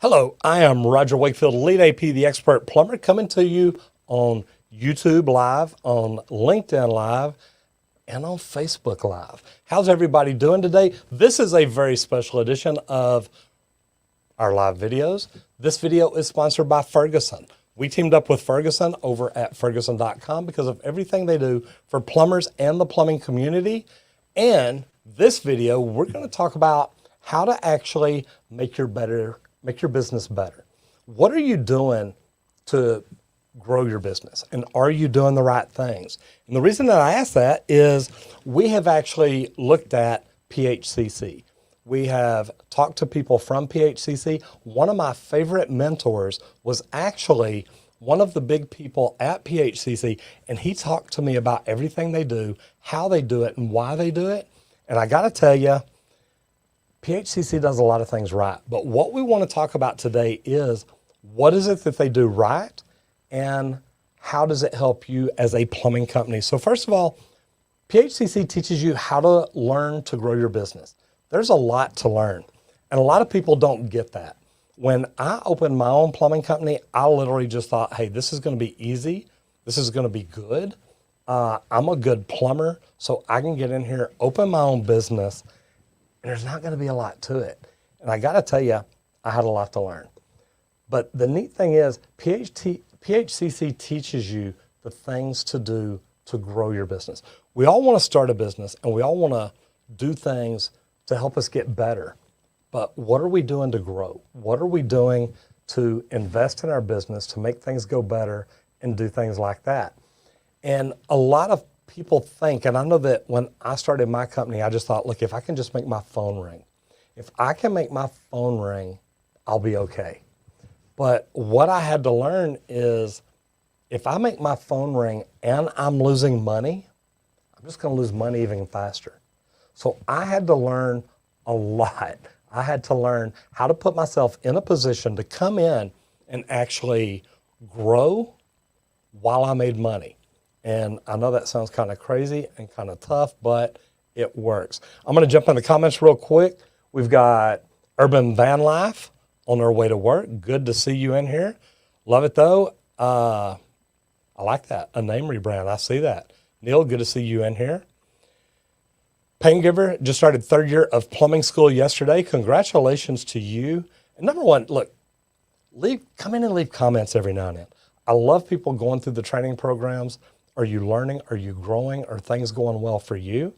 Hello, I am Roger Wakefield, Lead AP, the Expert Plumber, coming to you on YouTube Live, on LinkedIn Live, and on Facebook Live. How's everybody doing today? This is a very special edition of our live videos. This video is sponsored by Ferguson. We teamed up with Ferguson over at Ferguson.com because of everything they do for plumbers and the plumbing community. And this video, we're going to talk about how to actually make your business better. What are you doing to grow your business? And are you doing the right things? And the reason that I ask that is we have actually looked at PHCC. We have talked to people from PHCC. One of my favorite mentors was actually one of the big people at PHCC, and he talked to me about everything they do, how they do it, and why they do it. And I got to tell you, PHCC does a lot of things right, but what we want to talk about today is what is it that they do right and how does it help you as a plumbing company? So first of all, PHCC teaches you how to learn to grow your business. There's a lot to learn, and a lot of people don't get that. When I opened my own plumbing company, I literally just thought, hey, this is going to be easy. This is going to be good. I'm a good plumber, so I can get in here, open my own business, and there's not going to be a lot to it. And I got to tell you, I had a lot to learn. But the neat thing is PHCC teaches you the things to do to grow your business. We all want to start a business and we all want to do things to help us get better. But what are we doing to grow? What are we doing to invest in our business, to make things go better and do things like that? And a lot of people think, and I know that when I started my company, I just thought, look, if I can just make my phone ring, if I can make my phone ring, I'll be okay. But what I had to learn is if I make my phone ring and I'm losing money, I'm just going to lose money even faster. So I had to learn a lot. I had to learn how to put myself in a position to come in and actually grow while I made money. And I know that sounds kind of crazy and kind of tough, but it works. I'm going to jump in the comments real quick. We've got Urban Van Life on their way to work. Good to see you in here. Love it though. I like that. A name rebrand. I see that. Neil, good to see you in here. Pain Giver just started third year of plumbing school yesterday. Congratulations to you. And number one, look, come in and leave comments every now and then. I love people going through the training programs. Are you learning? Are you growing? Are things going well for you?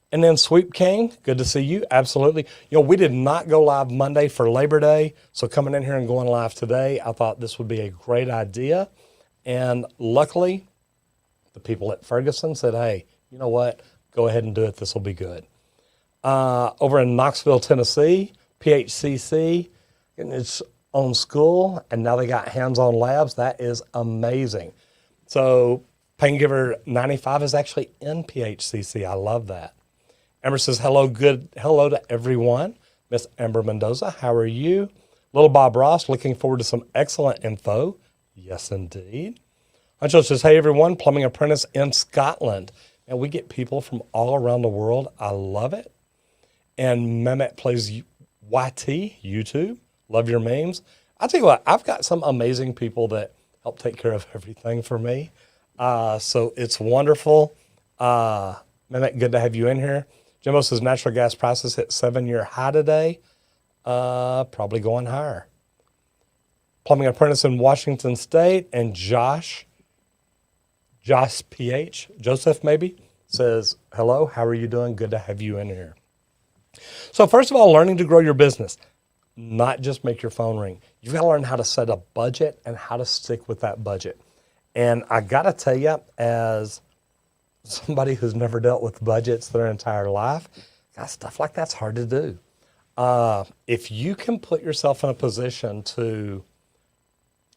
And then Sweep King, good to see you. Absolutely. You know, we did not go live Monday for Labor Day. So coming in here and going live today, I thought this would be a great idea. And luckily, the people at Ferguson said, hey, you know what? Go ahead and do it. This will be good. Over in Knoxville, Tennessee, PHCC, getting its own school, and now they got hands-on labs. That is amazing. So Pain Giver 95 is actually in PHCC. I love that. Amber says, hello to everyone. Miss Amber Mendoza, how are you? Little Bob Ross, looking forward to some excellent info. Yes, indeed. Huncho says, hey, everyone, plumbing apprentice in Scotland. And we get people from all around the world. I love it. And Mehmet plays YT, YouTube. Love your memes. I'll tell you what, I've got some amazing people that help take care of everything for me. So it's wonderful. Mehmet, good to have you in here. Jimbo says natural gas prices hit 7-year high today. Probably going higher. Plumbing apprentice in Washington State. And Josh PH, Joseph maybe, says, hello, how are you doing? Good to have you in here. So first of all, learning to grow your business, not just make your phone ring. You've got to learn how to set a budget and how to stick with that budget. And I got to tell you, as somebody who's never dealt with budgets their entire life, God, stuff like that's hard to do. If you can put yourself in a position to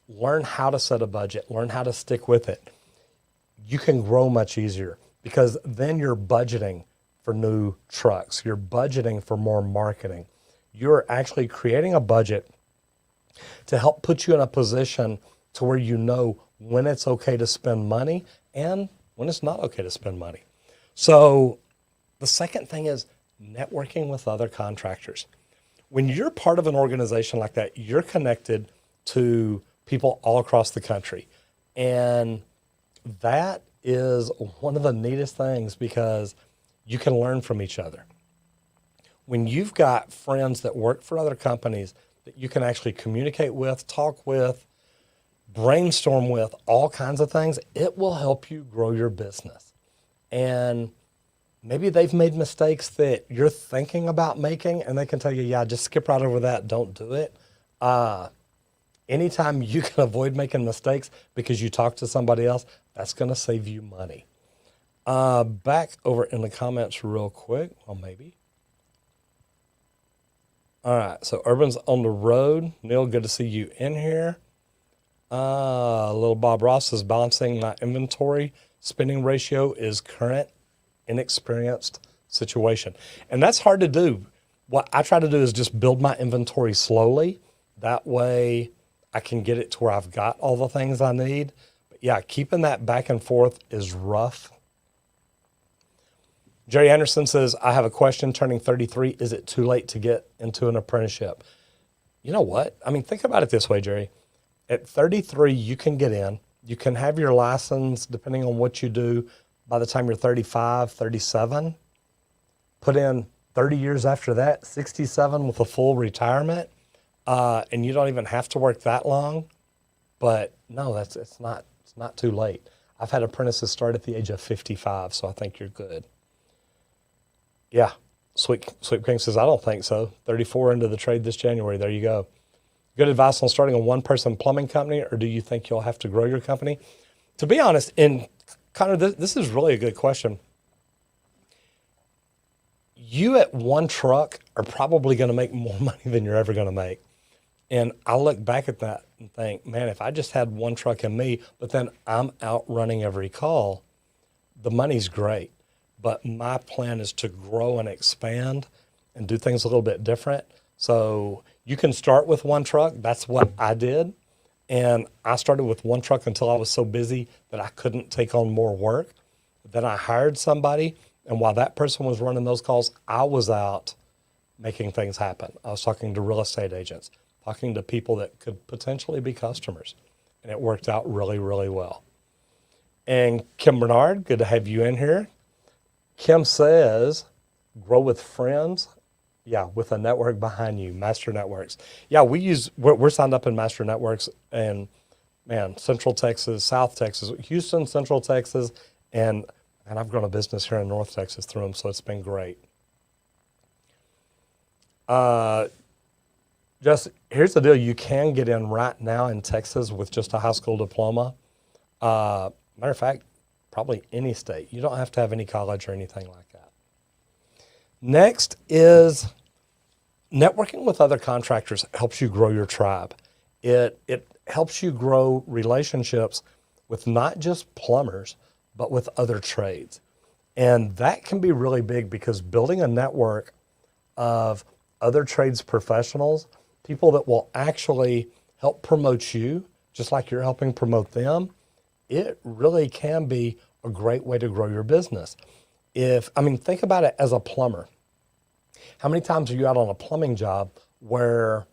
learn how to set a budget, learn how to stick with it, you can grow much easier because then you're budgeting for new trucks. You're budgeting for more marketing. You're actually creating a budget to help put you in a position to where you know when it's okay to spend money and when it's not okay to spend money. So the second thing is networking with other contractors. When you're part of an organization like that, you're connected to people all across the country. And that is one of the neatest things because you can learn from each other. When you've got friends that work for other companies that you can actually communicate with, talk with, brainstorm with, all kinds of things, it will help you grow your business. And maybe they've made mistakes that you're thinking about making, and they can tell you, yeah, just skip right over that, don't do it. Anytime you can avoid making mistakes because you talk to somebody else, that's going to save you money. Back over in the comments real quick. Well, maybe. All right, so Urban's on the road. Neil, good to see you in here. Little Bob Ross is balancing my inventory. Spending ratio is current, inexperienced situation. And that's hard to do. What I try to do is just build my inventory slowly. That way I can get it to where I've got all the things I need. But yeah, keeping that back and forth is rough. Jerry Anderson says, I have a question. Turning 33, is it too late to get into an apprenticeship? You know what? I mean, think about it this way, Jerry. At 33, you can get in. You can have your license, depending on what you do, by the time you're 35, 37. Put in 30 years after that, 67 with a full retirement. And you don't even have to work that long. But no, it's not too late. I've had apprentices start at the age of 55, so I think you're good. Yeah, Sweet King says, I don't think so. 34 into the trade this January. There you go. Good advice on starting a one-person plumbing company, or do you think you'll have to grow your company? To be honest, and Connor, this is really a good question. You at one truck are probably going to make more money than you're ever going to make. And I look back at that and think, man, if I just had one truck in me, but then I'm out running every call, the money's great. But my plan is to grow and expand and do things a little bit different. So you can start with one truck. That's what I did. And I started with one truck until I was so busy that I couldn't take on more work. Then I hired somebody. And while that person was running those calls, I was out making things happen. I was talking to real estate agents, talking to people that could potentially be customers. And it worked out really, really well. And Kim Bernard, good to have you in here. Kim says, grow with friends. Yeah, with a network behind you, Master Networks. Yeah, we're signed up in Master Networks, and man, Central Texas, South Texas, Houston, Central Texas, and I've grown a business here in North Texas through them, so it's been great. Just here's the deal: you can get in right now in Texas with just a high school diploma. Matter of fact, probably any state. You don't have to have any college or anything like that. Next is networking with other contractors helps you grow your tribe. It helps you grow relationships with not just plumbers, but with other trades. And that can be really big because building a network of other trades professionals, people that will actually help promote you, just like you're helping promote them, it really can be a great way to grow your business. Think about it as a plumber. How many times are you out on a plumbing job where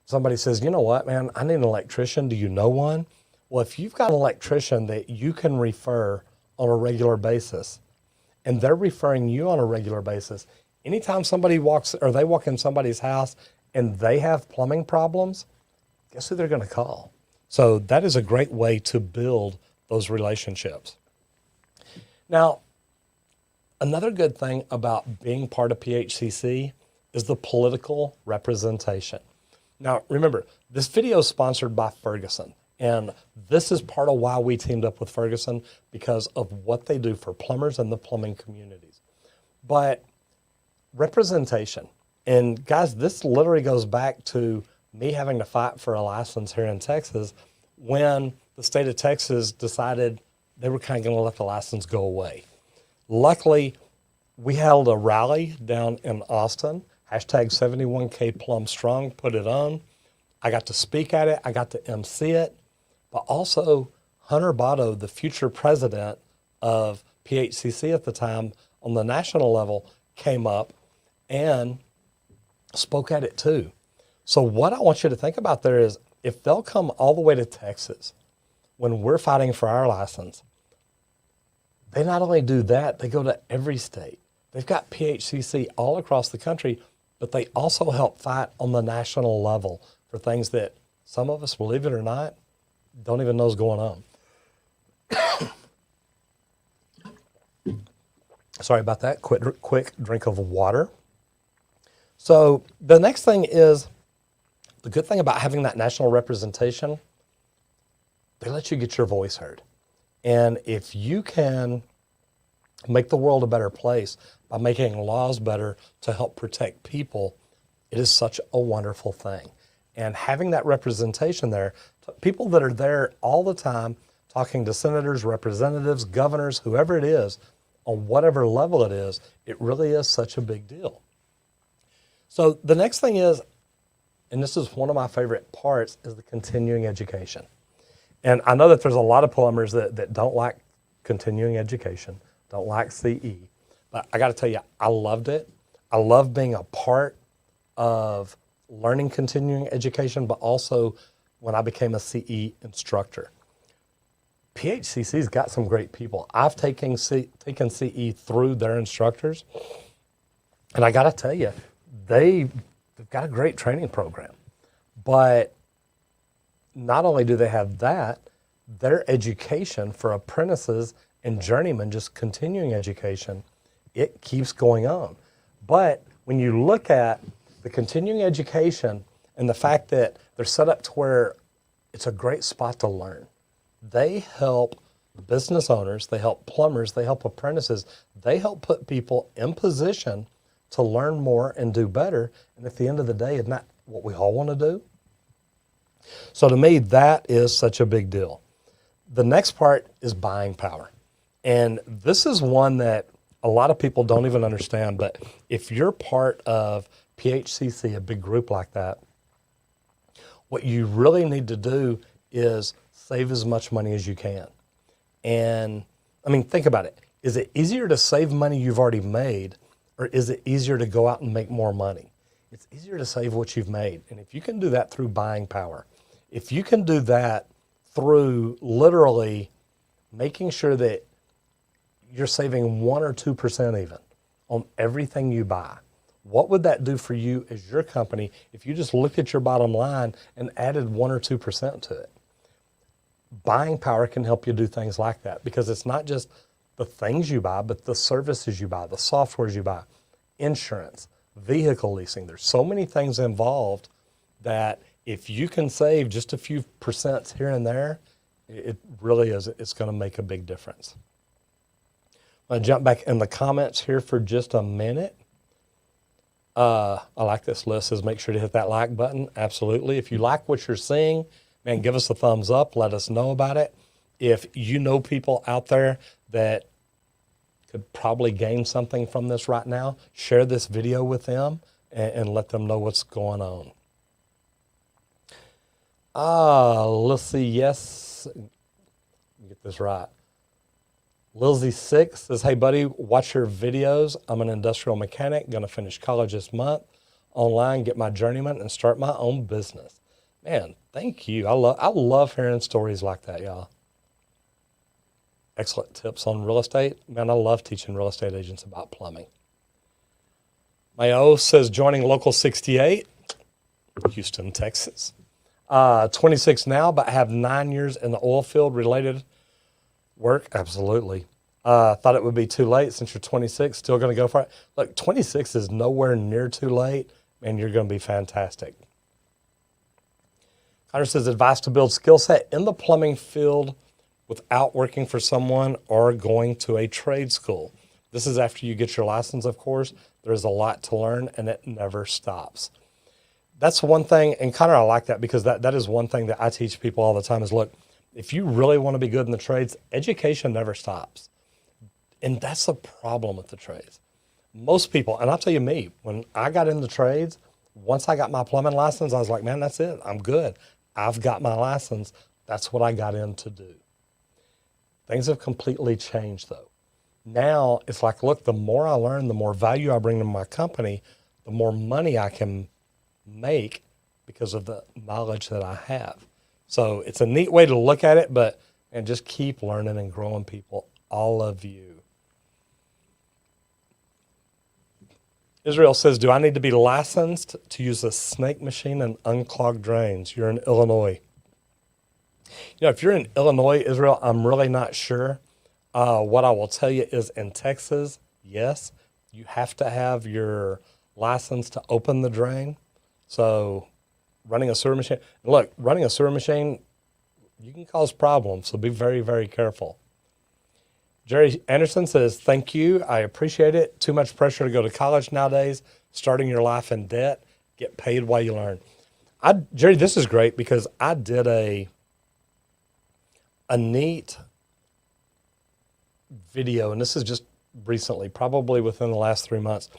somebody says, you know what, man, I need an electrician. Do you know one? Well, if you've got an electrician that you can refer on a regular basis, and they're referring you on a regular basis, anytime somebody they walk in somebody's house and they have plumbing problems, guess who they're going to call? So that is a great way to build those relationships. Now, another good thing about being part of PHCC is the political representation. Now, remember, this video is sponsored by Ferguson, and this is part of why we teamed up with Ferguson because of what they do for plumbers and the plumbing communities. But representation, and guys, this literally goes back to me having to fight for a license here in Texas when the state of Texas decided they were kind of going to let the license go away. Luckily, we held a rally down in Austin, hashtag 71K Plum Strong, put it on. I got to speak at it. I got to MC it. But also, Hunter Botto, the future president of PHCC at the time on the national level, came up and spoke at it too. So what I want you to think about there is if they'll come all the way to Texas when we're fighting for our license, they not only do that, they go to every state. They've got PHCC all across the country, but they also help fight on the national level for things that some of us, believe it or not, don't even know is going on. Sorry about that. Quick drink of water. So the next thing is, the good thing about having that national representation, they let you get your voice heard. And if you can make the world a better place by making laws better to help protect people, it is such a wonderful thing. And having that representation there, people that are there all the time, talking to senators, representatives, governors, whoever it is, on whatever level it is, it really is such a big deal. So the next thing is, and this is one of my favorite parts, is the continuing education. And I know that there's a lot of plumbers that don't like continuing education, don't like CE, but I got to tell you, I loved it. I love being a part of learning continuing education, but also when I became a CE instructor. PHCC's got some great people. I've taken CE through their instructors, and I got to tell you, they've got a great training program. But not only do they have that, their education for apprentices and journeymen, just continuing education, it keeps going on. But when you look at the continuing education and the fact that they're set up to where it's a great spot to learn, they help business owners, they help plumbers, they help apprentices, they help put people in position to learn more and do better. And at the end of the day, isn't that what we all want to do? So to me, that is such a big deal. The next part is buying power. And this is one that a lot of people don't even understand, but if you're part of PHCC, a big group like that, what you really need to do is save as much money as you can. And I mean, think about it. Is it easier to save money you've already made, or is it easier to go out and make more money? It's easier to save what you've made. And if you can do that through buying power, if you can do that through literally making sure that you're saving 1 or 2% even on everything you buy, what would that do for you as your company if you just looked at your bottom line and added 1 or 2% to it? Buying power can help you do things like that, because it's not just the things you buy, but the services you buy, the softwares you buy, insurance, vehicle leasing. There's so many things involved that if you can save just a few percents here and there, it really is, it's going to make a big difference. I'm going to jump back in the comments here for just a minute. I like this list. Says make sure to hit that like button. Absolutely. If you like what you're seeing, man, give us a thumbs up. Let us know about it. If you know people out there that could probably gain something from this right now, share this video with them and let them know what's going on. Let's see. Yes. Let me get this right. Lilsey6 says, hey, buddy, watch your videos. I'm an industrial mechanic, going to finish college this month, online, get my journeyman, and start my own business. Man, thank you. I love hearing stories like that, y'all. Excellent tips on real estate. Man, I love teaching real estate agents about plumbing. Mayo says, joining Local 68, Houston, Texas. 26 now, but have 9 years in the oil field related work. Absolutely. Thought it would be too late since you're 26, still going to go for it. Look, 26 is nowhere near too late, and you're going to be fantastic. Connor says, advice to build skill set in the plumbing field without working for someone or going to a trade school. This is after you get your license, of course. There's a lot to learn, and it never stops. That's one thing, and Connor, I like that, because that is one thing that I teach people all the time is, look, if you really want to be good in the trades, education never stops. And that's the problem with the trades. Most people, and I'll tell you me, when I got into trades, once I got my plumbing license, I was like, man, that's it. I'm good. I've got my license. That's what I got in to do. Things have completely changed, though. Now it's like, look, the more I learn, the more value I bring to my company, the more money I can make because of the knowledge that I have. So it's a neat way to look at it, and just keep learning and growing, people, all of you. Israel says, do I need to be licensed to use a snake machine and unclog drains? You're in Illinois. If you're in Illinois, Israel, I'm really not sure. What I will tell you is in Texas, yes, you have to have your license to open the drain. So running a sewer machine, look, running a sewer machine, you can cause problems. So be very, very careful. Jerry Anderson says, thank you. I appreciate it. Too much pressure to go to college nowadays. Starting your life in debt. Get paid while you learn. Jerry, this is great because I did a neat video, and this is just recently, probably within the last 3 months,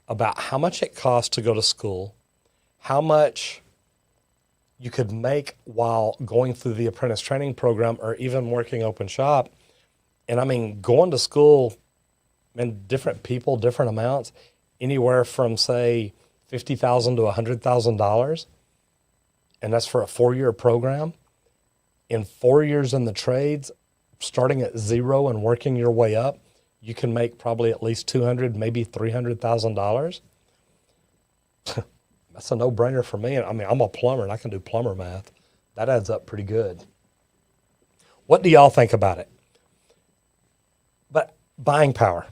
about how much it costs to go to school, how much you could make while going through the apprentice training program or even working open shop. And I mean, going to school, and different people, different amounts, anywhere from, say, $50,000 to $100,000. And that's for a 4-year program. In 4 years in the trades, starting at zero and working your way up, you can make probably at least $200,000, maybe $300,000. That's a no-brainer for me. I mean, I'm a plumber and I can do plumber math. That adds up pretty good. What do y'all think about it? But buying power,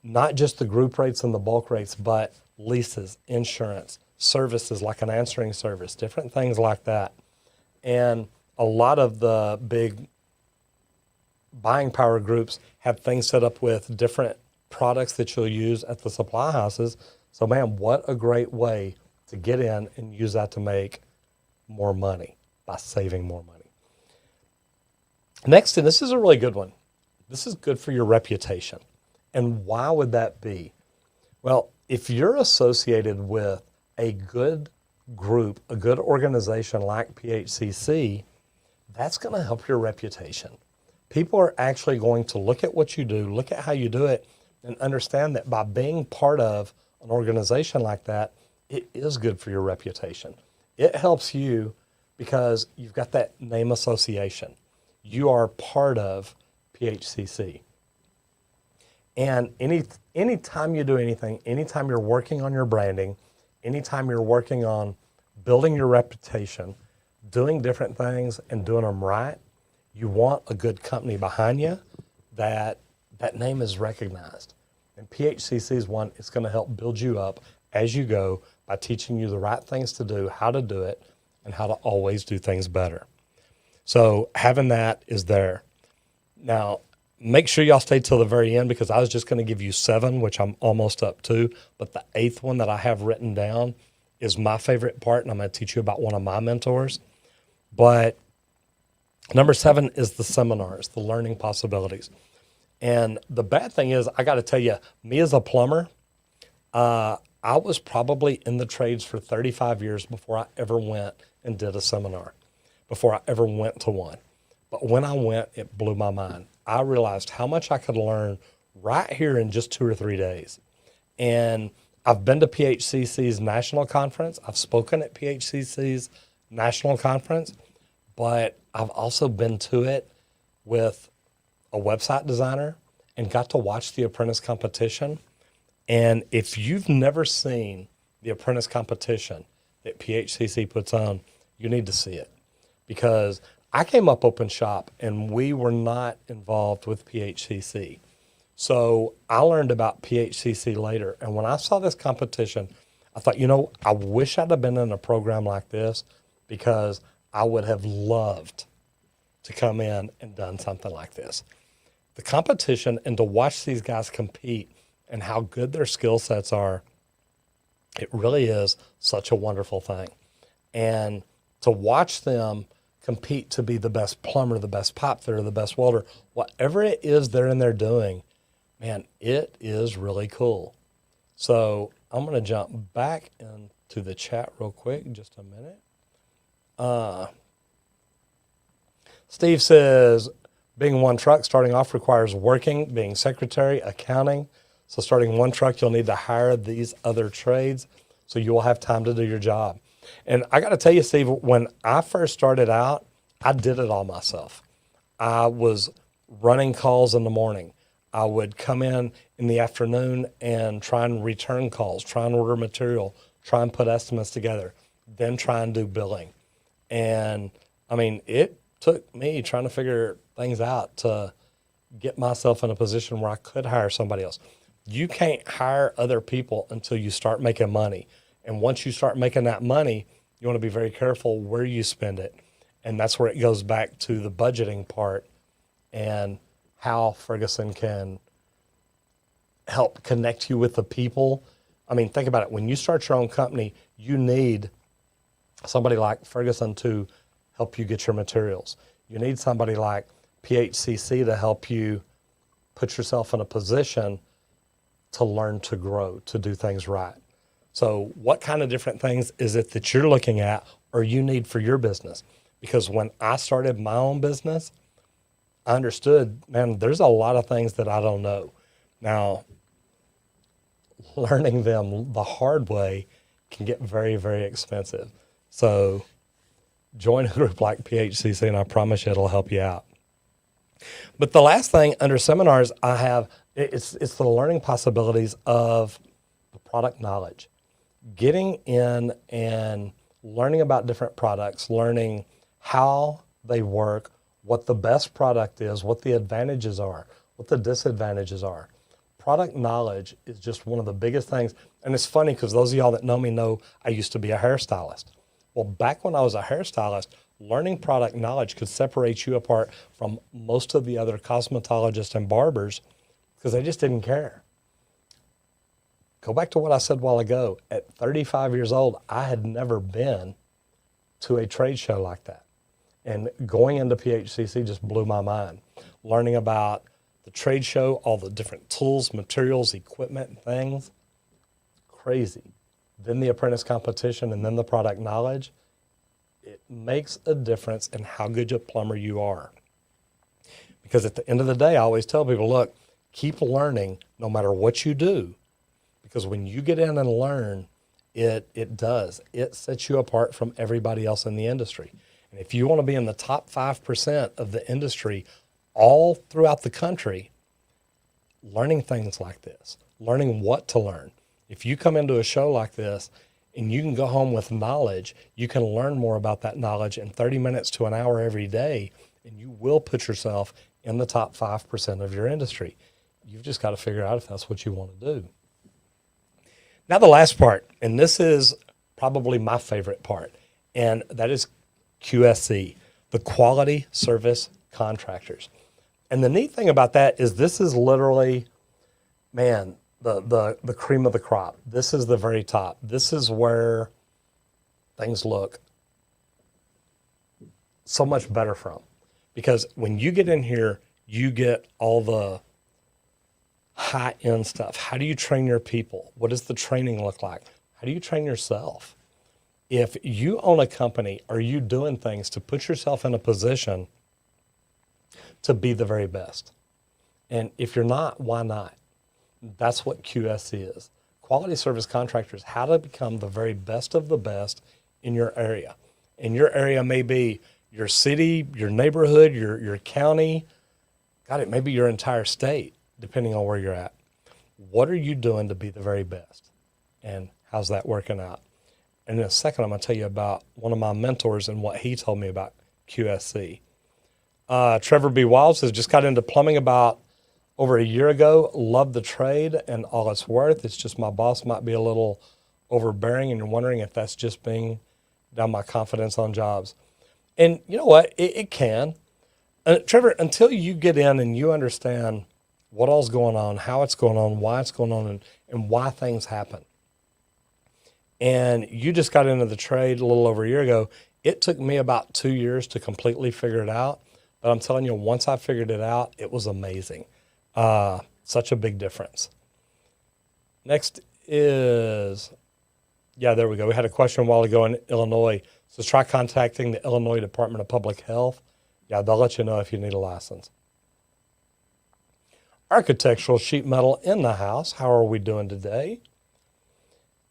not just the group rates and the bulk rates, but leases, insurance, services like an answering service, different things like that. And a lot of the big buying power groups have things set up with different products that you'll use at the supply houses. So, man, what a great way to get in and use that to make more money by saving more money. Next, and this is a really good one. This is good for your reputation. And why would that be? Well, if you're associated with a good group, a good organization like PHCC, that's going to help your reputation. People are actually going to look at what you do, look at how you do it, and understand that by being part of an organization like that, it is good for your reputation. It helps you because you've got that name association. You are part of PHCC. And anytime you do anything, anytime you're working on your branding, anytime you're working on building your reputation, doing different things and doing them right, you want a good company behind you that name is recognized. And PHCC is one, it's going to help build you up as you go by teaching you the right things to do, how to do it, and how to always do things better. So having that is there. Now, make sure y'all stay till the very end because I was just going to give you 7, which I'm almost up to, but the 8th one that I have written down is my favorite part, and I'm going to teach you about one of my mentors. But number 7 is the seminars, the learning possibilities. And the bad thing is, I got to tell you, me as a plumber, I was probably in the trades for 35 years before I ever went and did a seminar, before I ever went to one. But when I went, it blew my mind. I realized how much I could learn right here in just 2 or 3 days. And I've been to PHCC's national conference. I've spoken at PHCC's national conference, but I've also been to it with a website designer and got to watch the apprentice competition. And if you've never seen the apprentice competition that PHCC puts on, you need to see it. Because I came up open shop and we were not involved with PHCC. So I learned about PHCC later. And when I saw this competition, I thought, I wish I'd have been in a program like this because I would have loved to come in and done something like this. The competition and to watch these guys compete and how good their skill sets are, it really is such a wonderful thing. And to watch them compete to be the best plumber, the best pipe fitter, the best welder, whatever it is they're in there doing, man, it is really cool. So I'm going to jump back into the chat real quick in just a minute. Steve says, being one truck, starting off requires working, being secretary, accounting. So starting one truck, you'll need to hire these other trades. so you will have time to do your job. And I got to tell you, Steve, when I first started out, I did it all myself. I was running calls in the morning. I would come in the afternoon and try and return calls, try and order material, try and put estimates together, then try and do billing. And I mean, it took me trying to figure things out to get myself in a position where I could hire somebody else. You can't hire other people until you start making money. And once you start making that money, you want to be very careful where you spend it. And that's where it goes back to the budgeting part and how Ferguson can help connect you with the people. I mean, think about it. When you start your own company, you need somebody like Ferguson to help you get your materials. You need somebody like PHCC to help you put yourself in a position to learn to grow, to do things right. So what kind of different things is it that you're looking at or you need for your business? Because when I started my own business, I understood, man, there's a lot of things that I don't know. Now, learning them the hard way can get very, very expensive. So join a group like PHCC, and I promise you it'll help you out. But the last thing under seminars I have, it's the learning possibilities of the product knowledge. Getting in and learning about different products, learning how they work, what the best product is, what the advantages are, what the disadvantages are. Product knowledge is just one of the biggest things. And it's funny because those of y'all that know me know I used to be a hairstylist. Well, back when I was a hairstylist, learning product knowledge could separate you apart from most of the other cosmetologists and barbers because they just didn't care. Go back to what I said a while ago. At 35 years old, I had never been to a trade show like that. And going into PHCC just blew my mind. Learning about the trade show, all the different tools, materials, equipment, and things, crazy. Then the apprentice competition and then the product knowledge. It makes a difference in how good a plumber you are. Because at the end of the day, I always tell people, look, keep learning no matter what you do. Because when you get in and learn, it sets you apart from everybody else in the industry. And if you want to be in the top 5% of the industry all throughout the country, learning things like this, learning what to learn. If you come into a show like this and you can go home with knowledge, you can learn more about that knowledge in 30 minutes to an hour every day, and you will put yourself in the top 5% of your industry. You've just got to figure out if that's what you want to do. Now the last part, and this is probably my favorite part, and that is QSC, the Quality Service Contractors. And the neat thing about that is this is literally, man, the cream of the crop. This is the very top. This is where things look so much better from. Because when you get in here, you get all the high-end stuff. How do you train your people? What does the training look like? How do you train yourself? If you own a company, are you doing things to put yourself in a position to be the very best? And if you're not, why not? That's what QSC is. Quality Service Contractors, how to become the very best of the best in your area. And your area may be your city, your neighborhood, your county, it may be your entire state, depending on where you're at. What are you doing to be the very best? And how's that working out? And in a second, I'm going to tell you about one of my mentors and what he told me about QSC. Trevor B. Wiles has just got into plumbing about over a year ago. Loved the trade and all it's worth. It's just my boss might be a little overbearing, and you're wondering if that's just being down my confidence on jobs. And you know what? It can. Trevor, until you get in and you understand what all's going on, how it's going on, why it's going on, and why things happen. And you just got into the trade a little over a year ago. It took me about 2 years to completely figure it out. But I'm telling you, once I figured it out, it was amazing. Such a big difference. Next is, there we go. We had a question a while ago in Illinois. So try contacting the Illinois Department of Public Health. They'll let you know if you need a license. Architectural sheet metal in the house. How are we doing today?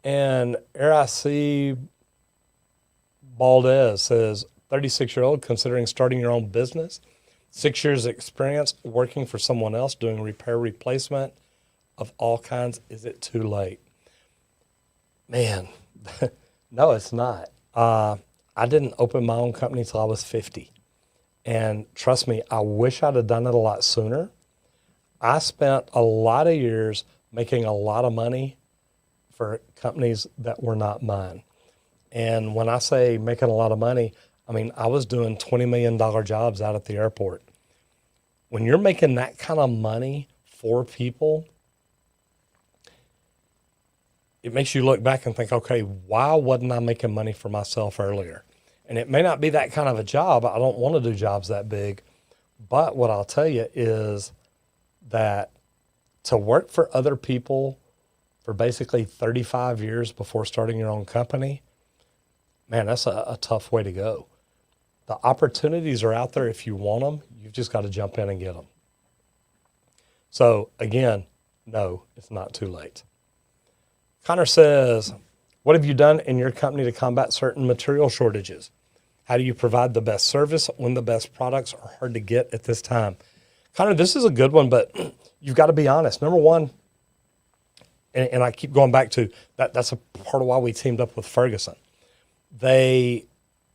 And RIC Baldez says, 36-year-old considering starting your own business, 6 years experience working for someone else doing repair replacement of all kinds. Is it too late? Man, no, it's not. I didn't open my own company till I was 50. And trust me, I wish I'd have done it a lot sooner. I spent a lot of years making a lot of money for companies that were not mine. And when I say making a lot of money, I mean, I was doing $20 million jobs out at the airport. When you're making that kind of money for people, it makes you look back and think, okay, why wasn't I making money for myself earlier? And it may not be that kind of a job. I don't want to do jobs that big. But what I'll tell you is that to work for other people for basically 35 years before starting your own company, man, that's a tough way to go. The opportunities are out there if you want them. You've just got to jump in and get them. So again, no, it's not too late. Connor says, what have you done in your company to combat certain material shortages? How do you provide the best service when the best products are hard to get at this time? Connor, this is a good one, but you've got to be honest. Number one, and I keep going back to that, that's a part of why we teamed up with Ferguson.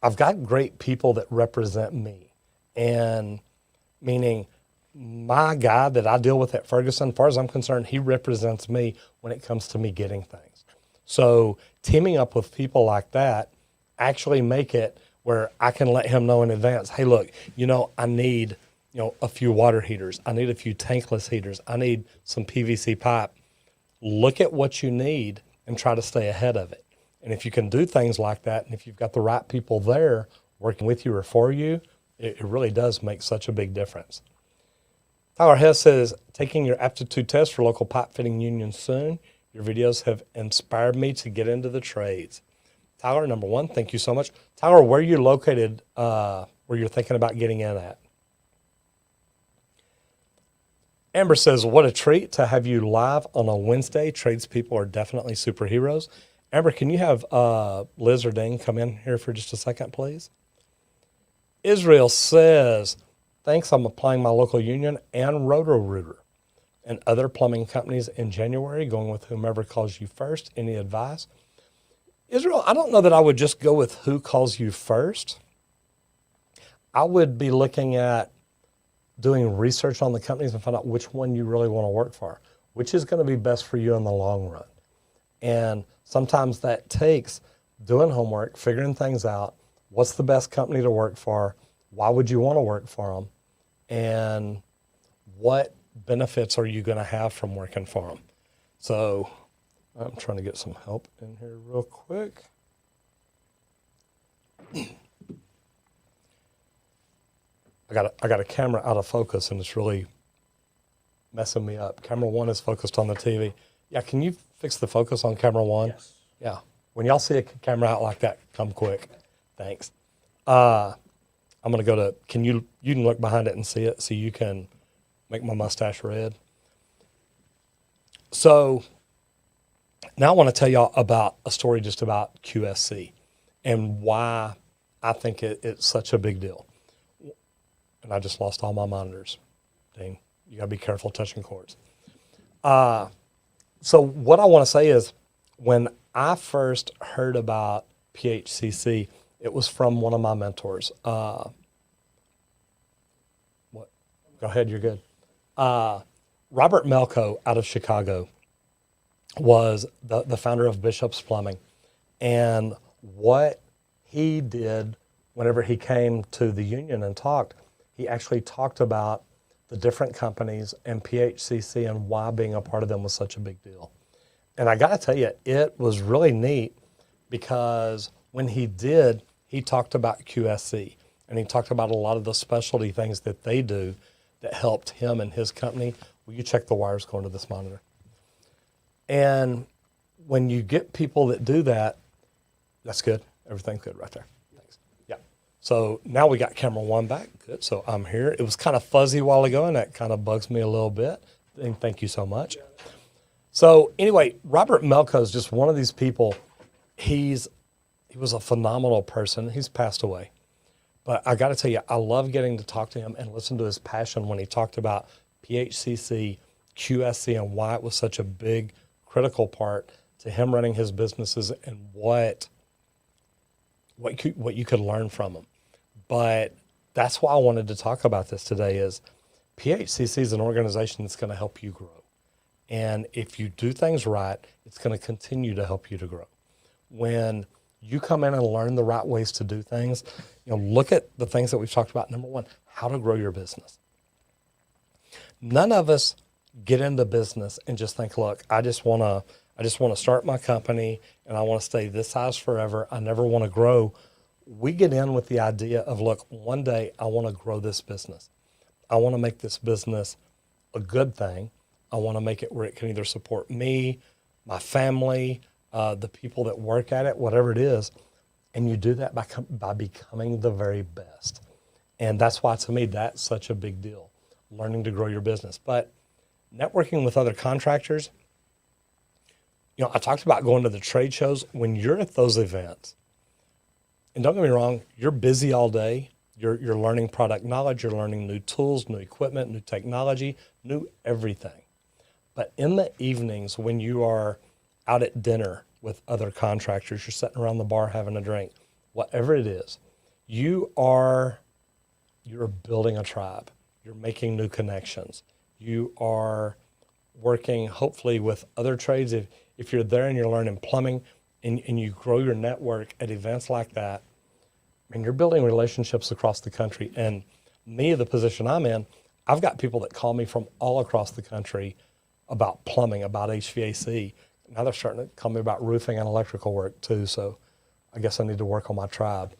I've got great people that represent me, and meaning my guy that I deal with at Ferguson, as far as I'm concerned, he represents me when it comes to me getting things. So teaming up with people like that actually make it where I can let him know in advance, hey, look, I need, a few water heaters. I need a few tankless heaters. I need some PVC pipe. Look at what you need and try to stay ahead of it. And if you can do things like that, and if you've got the right people there working with you or for you, it really does make such a big difference. Tyler Hess says, taking your aptitude test for local pipe fitting union soon. Your videos have inspired me to get into the trades. Tyler, number one, thank you so much. Tyler, where are you located, where you're thinking about getting in at? Amber says, what a treat to have you live on a Wednesday. Tradespeople are definitely superheroes. Amber, can you have Liz or Dane come in here for just a second, please? Israel says, thanks, I'm applying my local union and Roto-Rooter and other plumbing companies in January, going with whomever calls you first. Any advice? Israel, I don't know that I would just go with who calls you first. I would be looking at doing research on the companies and find out which one you really want to work for, which is going to be best for you in the long run. And sometimes that takes doing homework, figuring things out. What's the best company to work for? Why would you want to work for them? And what benefits are you going to have from working for them? So I'm trying to get some help in here real quick. I got a camera out of focus and it's really messing me up. Camera one is focused on the TV. Yeah, can you fix the focus on camera one? Yes. Yeah. When y'all see a camera out like that, come quick. Thanks. I'm gonna go to. You can look behind it and see it, so you can make my mustache red. So now I want to tell y'all about a story just about QSC and why I think it's such a big deal. And I just lost all my monitors. Dang, you gotta be careful touching cords. So what I want to say is, when I first heard about PHCC, it was from one of my mentors. What? Go ahead, you're good. Robert Melko out of Chicago was the founder of Bishop's Plumbing. And what he did whenever he came to the union and talked, he actually talked about the different companies and PHCC and why being a part of them was such a big deal. And I got to tell you, it was really neat because when he did, he talked about QSC and he talked about a lot of the specialty things that they do that helped him and his company. Will you check the wires going to this monitor? And when you get people that do that, that's good. Everything's good right there. Thanks. Yeah. So now we got camera one back. Good. So I'm here. It was kind of fuzzy a while ago, and that kind of bugs me a little bit. And thank you so much. So anyway, Robert Melko is just one of these people. He was a phenomenal person. He's passed away. But I got to tell you, I love getting to talk to him and listen to his passion when he talked about PHCC, QSC, and why it was such a big, critical part to him running his businesses and what you could learn from him. But that's why I wanted to talk about this today is PHCC is an organization that's going to help you grow. And if you do things right, it's going to continue to help you to grow. When you come in and learn the right ways to do things, look at the things that we've talked about. Number one, how to grow your business. None of us get into business and just think, look, I just want to start my company and I want to stay this size forever. I never want to grow. We get in with the idea of, look, one day I want to grow this business. I want to make this business a good thing. I want to make it where it can either support me, my family, the people that work at it, whatever it is. And you do that by becoming the very best. And that's why, to me, that's such a big deal, learning to grow your business. But networking with other contractors, I talked about going to the trade shows. When you're at those events, and don't get me wrong, you're busy all day. You're learning product knowledge. You're learning new tools, new equipment, new technology, new everything. But in the evenings when you are out at dinner with other contractors, you're sitting around the bar having a drink, whatever it is, you're building a tribe. You're making new connections. You are working hopefully with other trades. If you're there and you're learning plumbing and you grow your network at events like that, and you're building relationships across the country. And me, the position I'm in, I've got people that call me from all across the country about plumbing, about HVAC. Now they're starting to call me about roofing and electrical work too. So I guess I need to work on my tribe.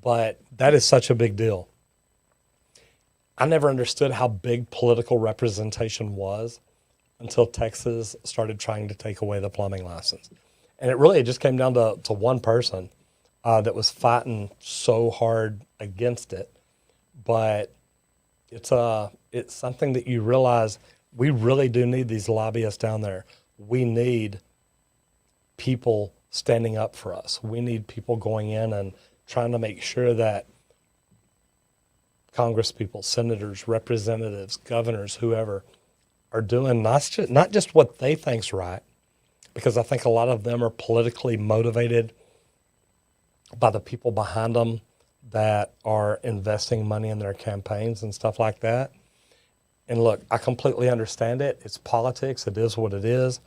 But that is such a big deal. I never understood how big political representation was until Texas started trying to take away the plumbing license. And it just came down to one person that was fighting so hard against it. But it's something that you realize we really do need these lobbyists down there. We need people standing up for us. We need people going in and trying to make sure that congresspeople, senators, representatives, governors, whoever, are doing not just what they think's right, because I think a lot of them are politically motivated by the people behind them that are investing money in their campaigns and stuff like that. And look, I completely understand it. It's politics. It is what it is.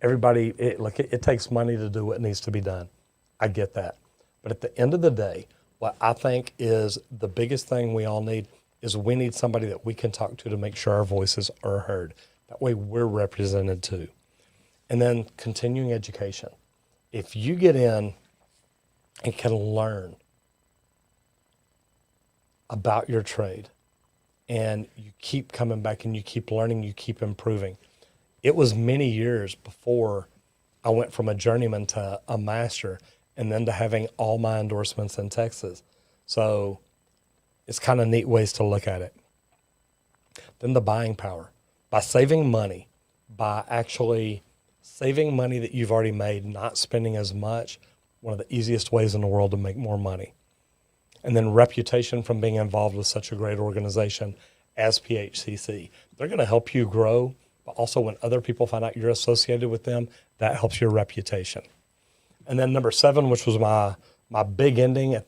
Everybody, it takes money to do what needs to be done. I get that. But at the end of the day, what I think is the biggest thing we all need is we need somebody that we can talk to make sure our voices are heard. That way we're represented too. And then continuing education. If you get in and can learn about your trade and you keep coming back and you keep learning, you keep improving. It was many years before I went from a journeyman to a master and then to having all my endorsements in Texas. So it's kind of neat ways to look at it. Then the buying power. By saving money, by actually saving money that you've already made, not spending as much, one of the easiest ways in the world to make more money. And then reputation from being involved with such a great organization as PHCC. They're going to help you grow, but also when other people find out you're associated with them, that helps your reputation. And then number 7, which was my big ending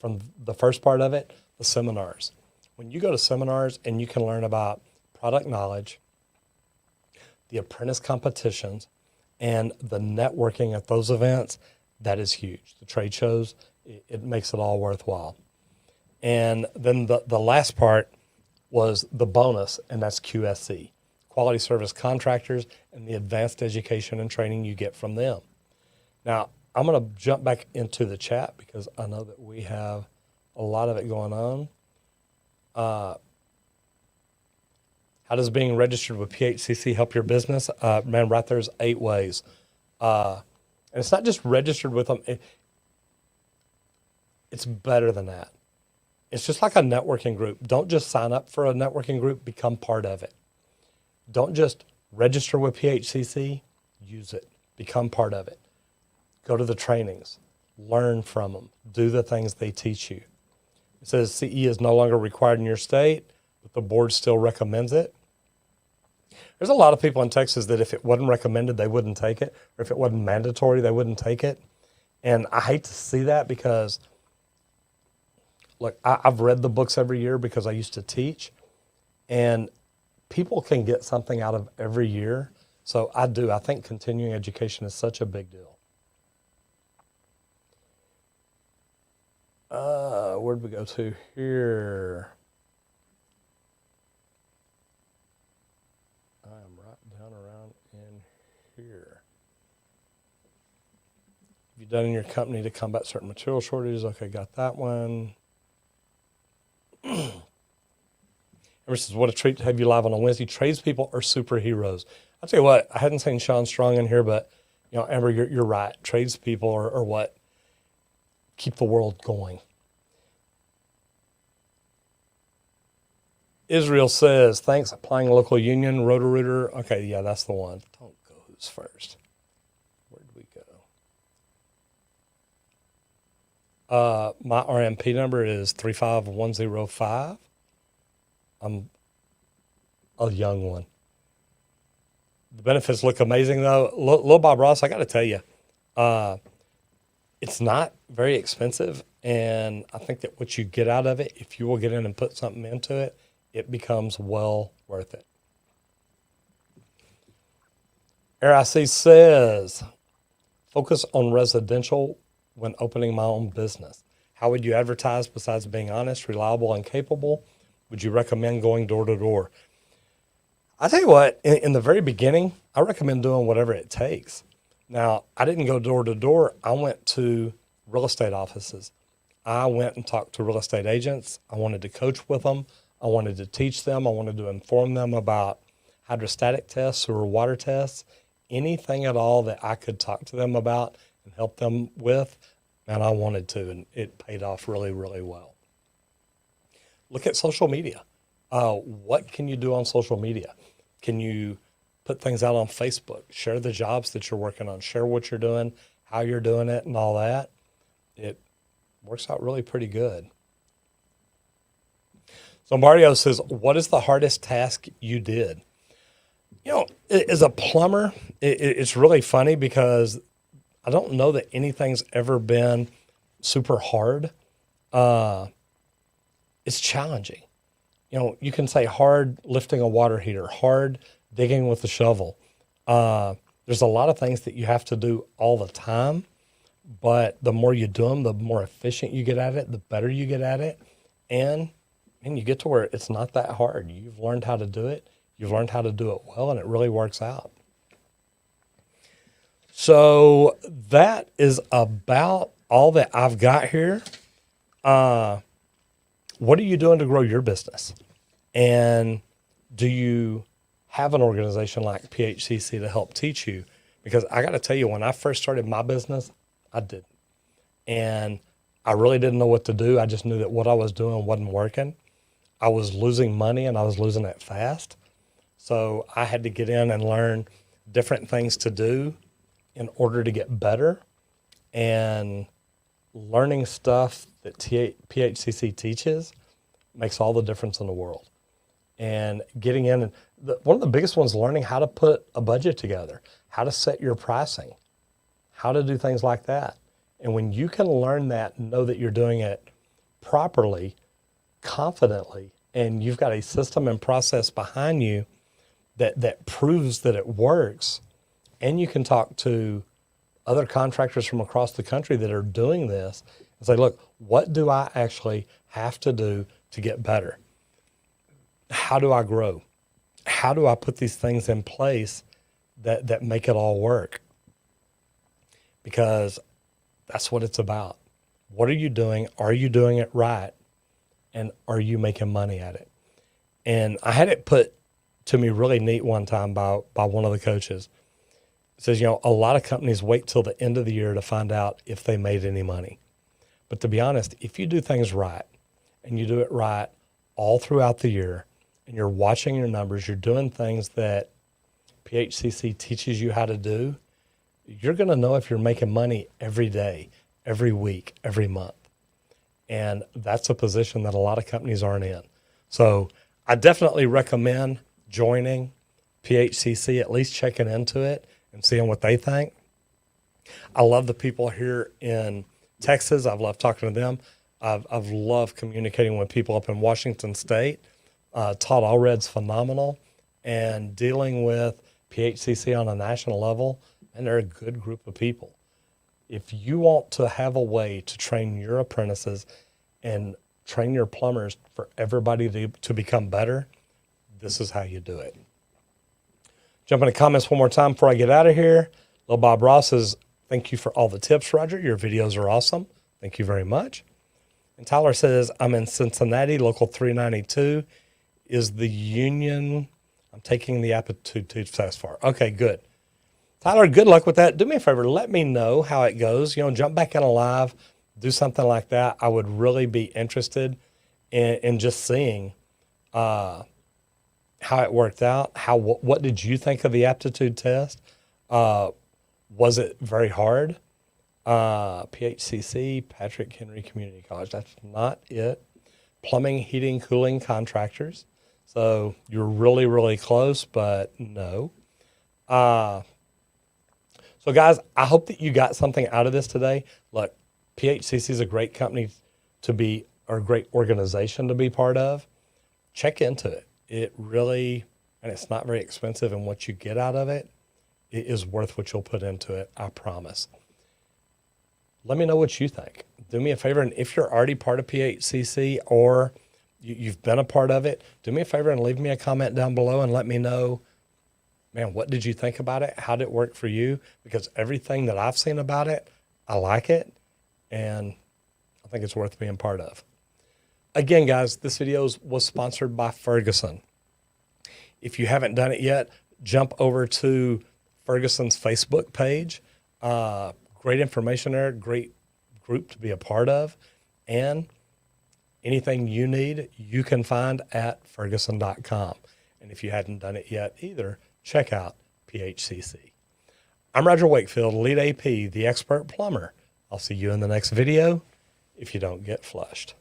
from the first part of it, the seminars. When you go to seminars and you can learn about product knowledge, the apprentice competitions, and the networking at those events, that is huge. The trade shows, it makes it all worthwhile. And then the last part was the bonus, and that's QSC, Quality Service Contractors, and the advanced education and training you get from them. Now, I'm going to jump back into the chat because I know that we have a lot of it going on. How does being registered with PHCC help your business? Man, right there's 8 ways. And it's not just registered with them. It's better than that. It's just like a networking group. Don't just sign up for a networking group, become part of it. Don't just Register with PHCC, use it, become part of it. Go to the trainings, learn from them, do the things they teach you. It says CE is no longer required in your state, but the board still recommends it. There's a lot of people in Texas that if it wasn't recommended, they wouldn't take it, or if it wasn't mandatory, they wouldn't take it. And I hate to see that because, look, I've read the books every year because I used to teach, and people can get something out of every year. So I do. I think continuing education is such a big deal. Where'd we go to here? I am right down around in here. Have you done in your company to combat certain material shortages? Okay, got that one. Ever says, what a treat to have you live on a Wednesday. Tradespeople are superheroes. I'll tell you what, I hadn't seen Sean Strong in here, but Amber, you're right. Tradespeople are what keep the world going. Israel says, thanks, applying local union, Roto-Rooter. Okay, yeah, that's the one. Don't go who's first. Where did we go? My RMP number is 35105. I'm a young one. The benefits look amazing, though. Little Bob Ross, I got to tell you, it's not very expensive, and I think that what you get out of it, if you will get in and put something into it, it becomes well worth it. RIC says, focus on residential when opening my own business. How would you advertise besides being honest, reliable, and capable? Would you recommend going door to door? I tell you what, in the very beginning, I recommend doing whatever it takes. Now, I didn't go door to door. I went to real estate offices. I went and talked to real estate agents. I wanted to coach with them. I wanted to teach them. I wanted to inform them about hydrostatic tests or water tests, anything at all that I could talk to them about and help them with, and I wanted to, and it paid off really, really well. Look at social media. What can you do on social media? Can you put things out on Facebook? Share the jobs that you're working on. Share what you're doing, how you're doing it, and all that. It works out really pretty good. So Mario says, what is the hardest task you did? As a plumber, it's really funny because I don't know that anything's ever been super hard. It's challenging. You can say hard lifting a water heater, hard digging with a shovel. There's a lot of things that you have to do all the time, but the more you do them, the more efficient you get at it, the better you get at it. And you get to where it's not that hard. You've learned how to do it. You've learned how to do it well, and it really works out. So that is about all that I've got here. What are you doing to grow your business? And do you have an organization like PHCC to help teach you? Because I got to tell you, when I first started my business, I didn't. And I really didn't know what to do. I just knew that what I was doing wasn't working. I was losing money, and I was losing it fast. So I had to get in and learn different things to do in order to get better. And learning stuff that PHCC teaches makes all the difference in the world. And getting in, and one of the biggest ones, learning how to put a budget together, how to set your pricing, how to do things like that. And when you can learn that and know that you're doing it properly, confidently, and you've got a system and process behind you that proves that it works, and you can talk to other contractors from across the country that are doing this and say, look, what do I actually have to do to get better? How do I grow? How do I put these things in place that make it all work? Because that's what it's about. What are you doing? Are you doing it right? And are you making money at it? And I had it put to me really neat one time by one of the coaches. It says, a lot of companies wait till the end of the year to find out if they made any money. But to be honest, if you do things right, and you do it right all throughout the year, and you're watching your numbers, you're doing things that PHCC teaches you how to do, you're going to know if you're making money every day, every week, every month. And that's a position that a lot of companies aren't in. So I definitely recommend joining PHCC, at least checking into it and seeing what they think. I love the people here in Texas. I've loved talking to them. I've loved communicating with people up in Washington State. Todd Allred's phenomenal. And dealing with PHCC on a national level, and they're a good group of people. If you want to have a way to train your apprentices and train your plumbers for everybody to become better, this is how you do it. Jump in the comments one more time before I get out of here. Lil Bob Ross says, thank you for all the tips, Roger. Your videos are awesome. Thank you very much. And Tyler says, I'm in Cincinnati, local 392. Is the union, I'm taking the aptitude test for. Okay, good. Tyler, good luck with that. Do me a favor, let me know how it goes. You know, jump back in live, do something like that. I would really be interested in just seeing how it worked out. What did you think of the aptitude test? Was it very hard? PHCC, Patrick Henry Community College. That's not it. Plumbing, heating, cooling, contractors. So you're really, really close, but no. So guys, I hope that you got something out of this today. Look, PHCC is a great company to be, or a great organization to be part of. Check into it. It really, and it's not very expensive, and what you get out of it, it is worth what you'll put into it, I promise. Let me know what you think. Do me a favor, and if you're already part of PHCC or you've been a part of it, do me a favor and leave me a comment down below and let me know, man, what did you think about it? How did it work for you? Because everything that I've seen about it, I like it, and I think it's worth being part of. Again, guys, this video was sponsored by Ferguson. If you haven't done it yet, jump over to Ferguson's Facebook page. Great information there, great group to be a part of, and anything you need, you can find at ferguson.com. And if you hadn't done it yet either, check out PHCC. I'm Roger Wakefield, Lead AP, the expert plumber. I'll see you in the next video if you don't get flushed.